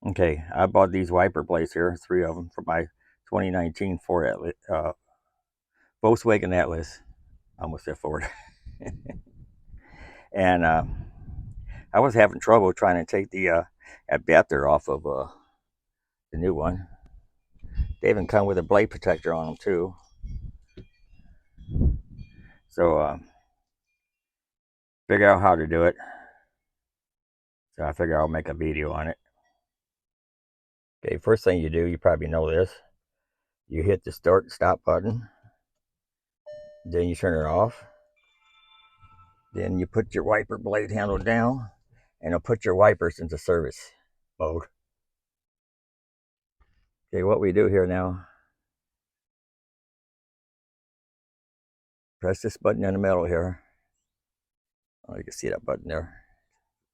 Okay, I bought these wiper blades here, 3 of them, for my 2019 Ford Atlas, Volkswagen Atlas. I almost said Ford. And I was having trouble trying to take the adapter off of the new one. They even come with a blade protector on them too. So figure out how to do it. So I figure I'll make a video on it. Okay, first thing you do, you probably know this. You hit the start and stop button. Then you turn it off. Then you put your wiper blade handle down, and it'll put your wipers into service mode. Okay, what we do here now, press this button in the middle here. Oh, you can see that button there.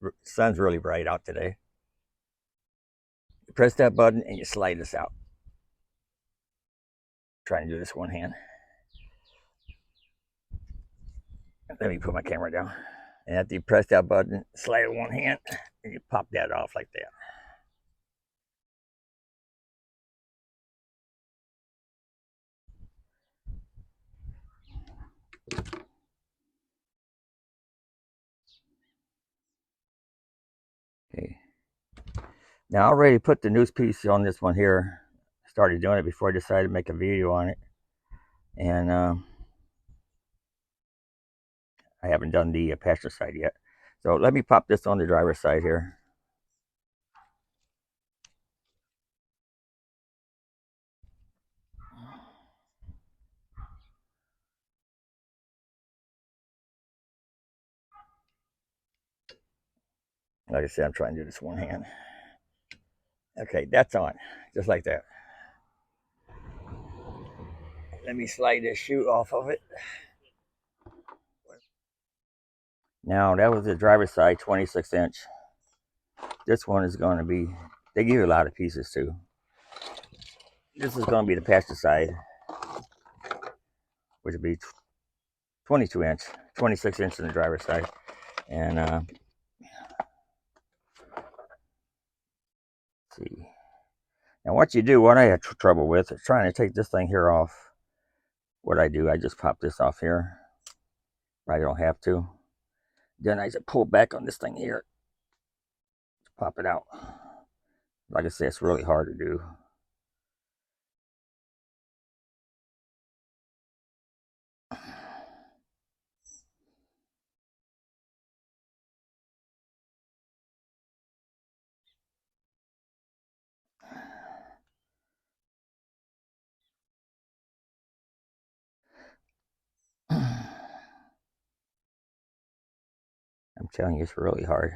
The sun's really bright out today. You press that button and you slide this out. Trying to do this one hand. Let me put my camera down. And after you press that button, slide it with one hand, and you pop that off like that. Okay. Now I already put the news piece on this one here. Started doing it before I decided to make a video on it. And I haven't done the passenger side yet. So let me pop this on the driver's side here. Like I said, I'm trying to do this one hand. Okay, that's on, just like that. Let me slide this chute off of it. Now that was the driver's side, 26-inch. This one is going to be, they give you a lot of pieces too. This is going to be the passenger side, which would be 22-inch, 26-inch on the driver's side. And see. Now what you do, what I had trouble with is trying to take this thing here off. What I do, I just pop this off here. I don't have to. Then I just pull back on this thing here. Pop it out. Like I said, it's really hard to do. I'm telling you, it's really hard.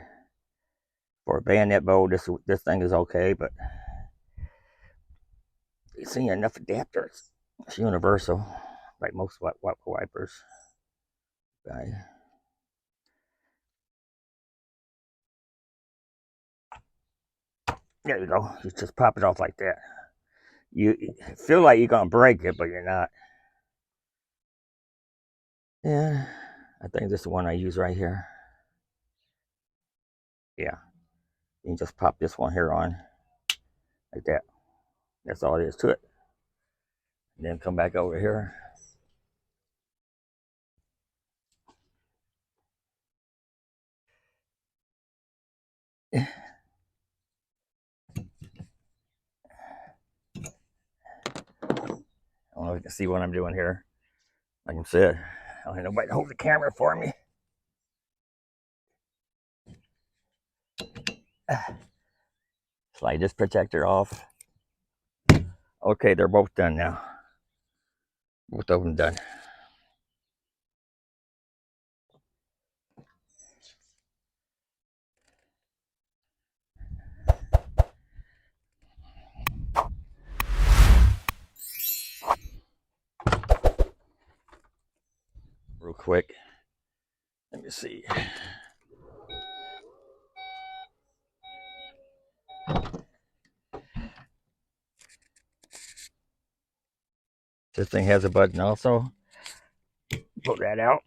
For a bayonet bow, this thing is okay, but you see enough adapters. It's universal, like most wipers. Right. There you go. You just pop it off like that. You feel like you're gonna break it, but you're not. Yeah, I think this is the one I use right here. Yeah, you can just pop this one here on like that. That's all it is to it. And then come back over here. I don't know if you can see what I'm doing here. Like I said, I don't have nobody to hold the camera for me. Slide this protector off. Okay, they're both done now. Both of them done. Real quick. Let me see. This thing has a button also. Pull that out.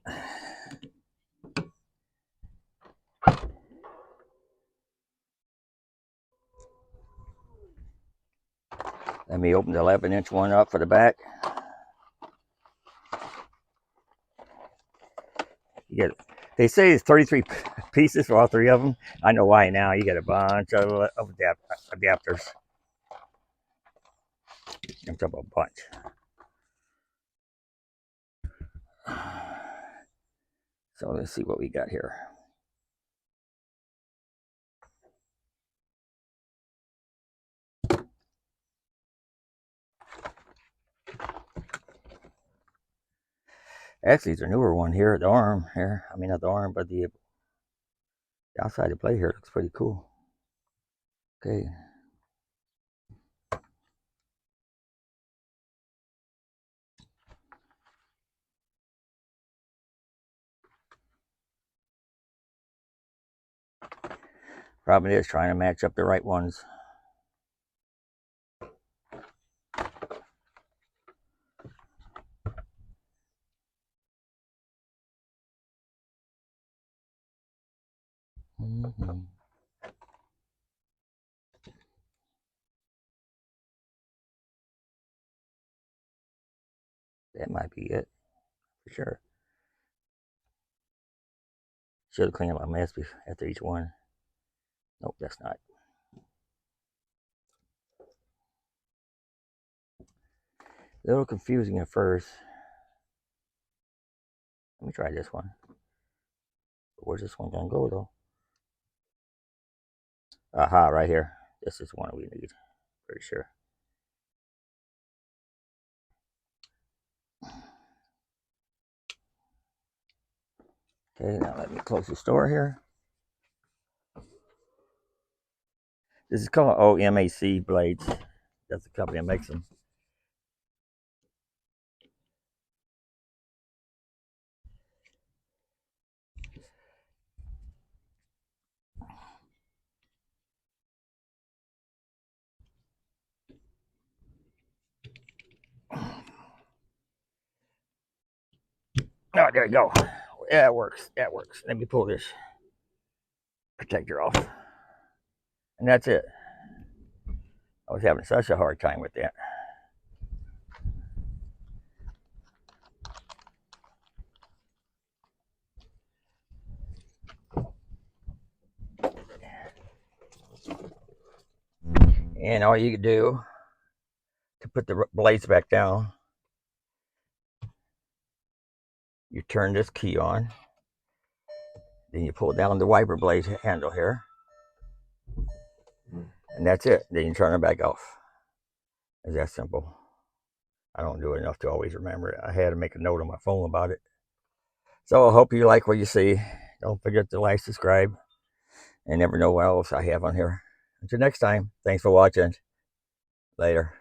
Let me open the 11-inch one up for the back. You get, they say it's 33 pieces for all three of them. I know why now. You get a bunch of adapters. I'm talking about a bunch. So let's see what we got here. Actually, it's a newer one here at the arm here. I mean, not the arm, but the outside of the plate here looks pretty cool. Okay. Problem is trying to match up the right ones. That might be it, for sure. Should have cleaned up my mess after each one. Nope, that's not. A little confusing at first. Let me try this one. Where's this one gonna go though? Aha, right here. This is one we need, pretty sure. Okay, now let me close the store here. This is called OMAC blades. That's the company that makes them. Oh, there you go. Yeah, it works. That works. Let me pull this protector off. And that's it. I was having such a hard time with that. And all you can do to put the blades back down, you turn this key on, then you pull down the wiper blade handle here, and that's it. Then you turn it back off. It's that simple. I don't do it enough to always remember it. I had to make a note on my phone about it. So I hope you like what you see. Don't forget to like, subscribe, and never know what else I have on here. Until next time, thanks for watching. Later.